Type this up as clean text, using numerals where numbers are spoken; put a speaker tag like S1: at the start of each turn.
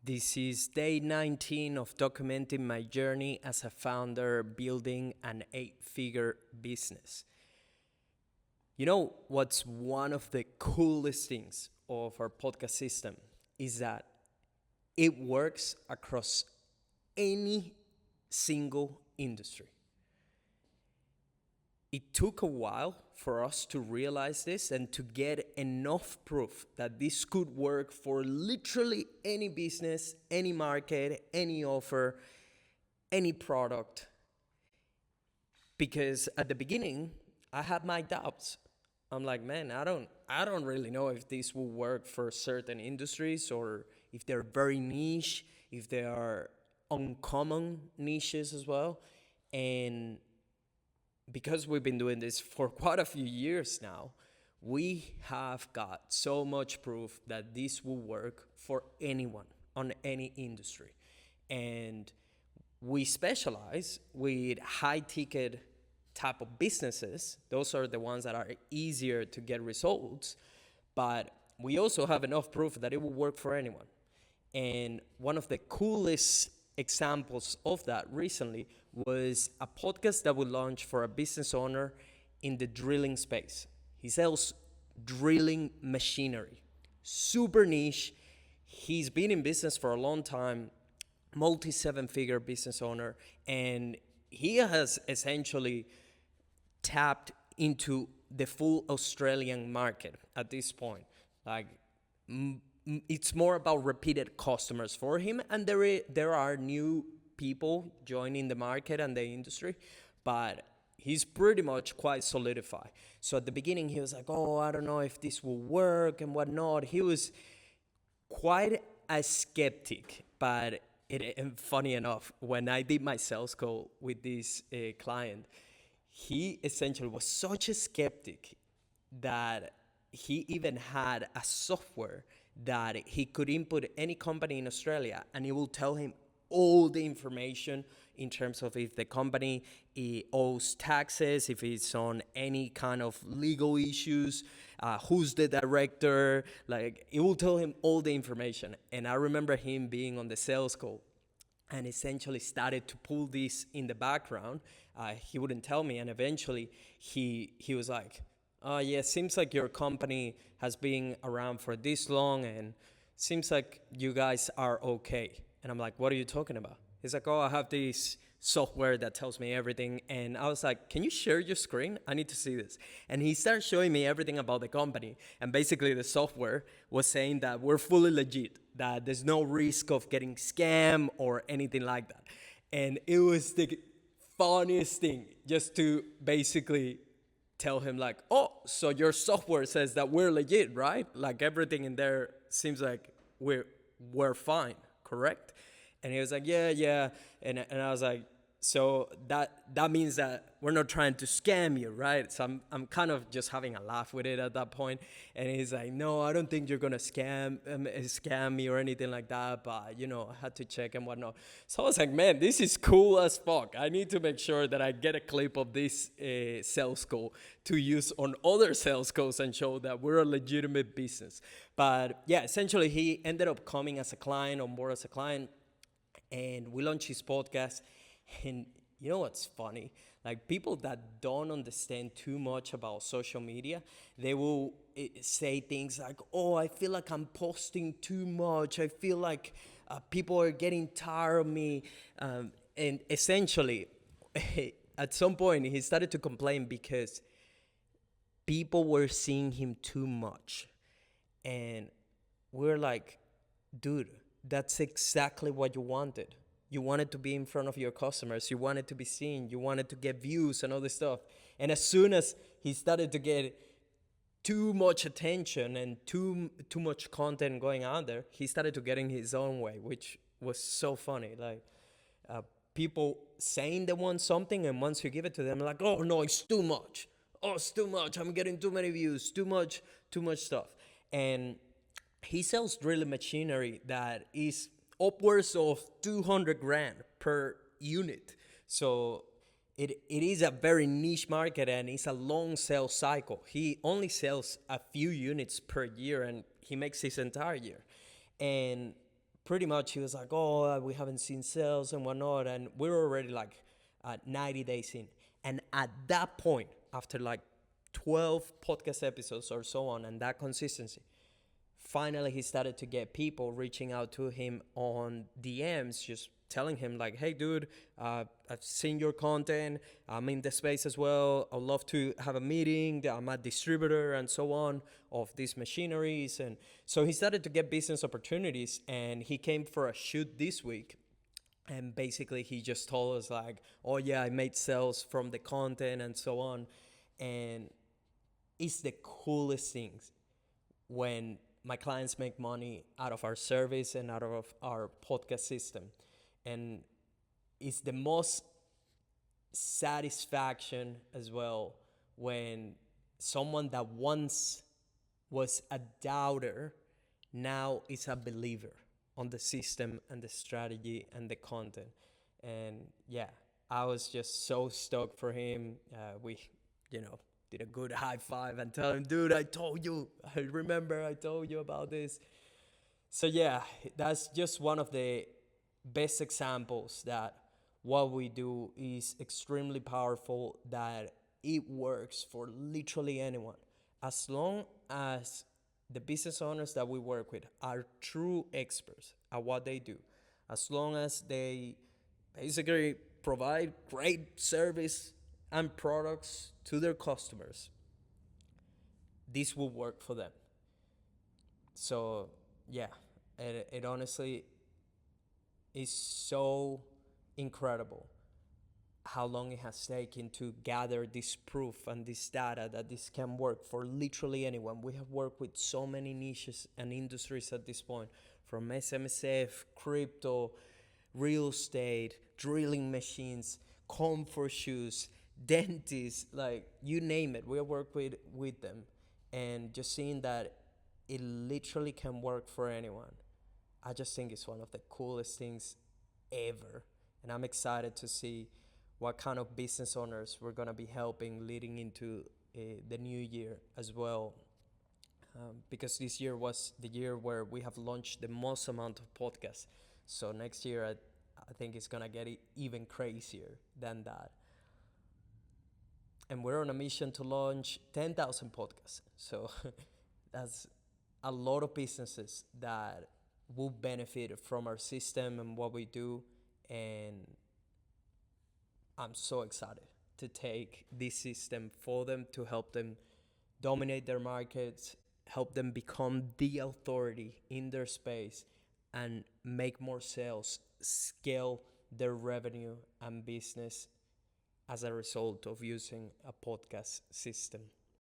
S1: This is day 19 of documenting my journey as a founder building an 8-figure business. You know what's one of the coolest things of our podcast system is that it works across any single industry. It took a while for us to realize this and to get enough proof that this could work for literally any business, any market, any offer, any product. Because at the beginning, I had my doubts. I'm like, man, I don't really know if this will work for certain industries or if they're very niche, if they are uncommon niches as well. And because we've been doing this for quite a few years now, we have got so much proof that this will work for anyone on any industry. And we specialize with high ticket type of businesses. Those are the ones that are easier to get results, but we also have enough proof that it will work for anyone. And one of the coolest examples of that recently was a podcast that we launched for a business owner in the drilling space. He sells drilling machinery, super niche. He's been in business for a long time, multi-7-figure business owner, and he has essentially tapped into the full Australian market at this point. Like, it's more about repeated customers for him, and there are new people joining the market and the industry, but he's pretty much quite solidified. So at the beginning, he was like, "Oh, I don't know if this will work and whatnot." He was quite a skeptic, but and funny enough, when I did my sales call with this client, he essentially was such a skeptic that he even had a software that he could input any company in Australia and it will tell him all the information in terms of if the company owes taxes, if it's on any kind of legal issues, who's the director, like it will tell him all the information. And I remember him being on the sales call and essentially started to pull this in the background. He wouldn't tell me, and eventually he was like, "Oh yeah, seems like your company has been around for this long and seems like you guys are okay." And I'm like, "What are you talking about?" He's like, "Oh, I have this software that tells me everything." And I was like, "Can you share your screen? I need to see this." And he started showing me everything about the company. And basically the software was saying that we're fully legit, that there's no risk of getting scammed or anything like that. And it was the funniest thing just to basically tell him like, "Oh, so your software says that we're legit, right? Like everything in there seems like we're fine, correct?" And he was like, yeah. And I was like, "So that means that we're not trying to scam you, right?" So I'm kind of just having a laugh with it at that point. And he's like, "No, I don't think you're gonna scam me or anything like that, but I had to check and whatnot." So I was like, "Man, this is cool as fuck. I need to make sure that I get a clip of this sales call to use on other sales calls and show that we're a legitimate business." But yeah, essentially he ended up coming as a client, on board as a client, and we launched his podcast. And you know what's funny? Like, people that don't understand too much about social media, they will say things like, "Oh, I feel like I'm posting too much. I feel like people are getting tired of me." And essentially, at some point, he started to complain because people were seeing him too much. And we're like, "Dude, that's exactly what you wanted. You wanted to be in front of your customers. You wanted to be seen. You wanted to get views and all this stuff." And as soon as he started to get too much attention and too much content going out there, he started to get in his own way, which was so funny. Like, people saying they want something, and once you give it to them, like, "Oh no, it's too much. Oh, it's too much. I'm getting too many views. Too much stuff." And he sells drilling machinery that is upwards of 200 grand per unit. So it is a very niche market, and it's a long sales cycle. He only sells a few units per year and he makes his entire year. And pretty much he was like, oh, we haven't seen sales and whatnot. And we're already like 90 days in. And at that point, after like 12 podcast episodes or so on, and that consistency, finally he started to get people reaching out to him on DMs, just telling him like, hey dude, I've seen your content, I'm in the space as well, I'd love to have a meeting, I'm a distributor and so on of these machineries. And so he started to get business opportunities, and he came for a shoot this week. And basically he just told us like, oh yeah, I made sales from the content and so on. And it's the coolest things when my clients make money out of our service and out of our podcast system. And it's the most satisfaction as well when someone that once was a doubter now is a believer on the system and the strategy and the content. And yeah, I was just so stoked for him. We, did a good high five and tell him, dude, I told you, I remember I told you about this. So yeah, that's just one of the best examples that what we do is extremely powerful, that it works for literally anyone. As long as the business owners that we work with are true experts at what they do, as long as they basically provide great service and products to their customers, this will work for them. So yeah, it honestly is so incredible how long it has taken to gather this proof and this data that this can work for literally anyone. We have worked with so many niches and industries at this point, from SMSF, crypto, real estate, drilling machines, comfort shoes, dentists, like you name it, we have worked with them. And just seeing that it literally can work for anyone, I just think it's one of the coolest things ever. And I'm excited to see what kind of business owners we're going to be helping leading into the new year as well. Because this year was the year where we have launched the most amount of podcasts. So next year, I think it's going to get even crazier than that. And we're on a mission to launch 10,000 podcasts. So that's a lot of businesses that will benefit from our system and what we do. And I'm so excited to take this system for them, to help them dominate their markets, help them become the authority in their space, and make more sales, scale their revenue and business as a result of using a podcast system.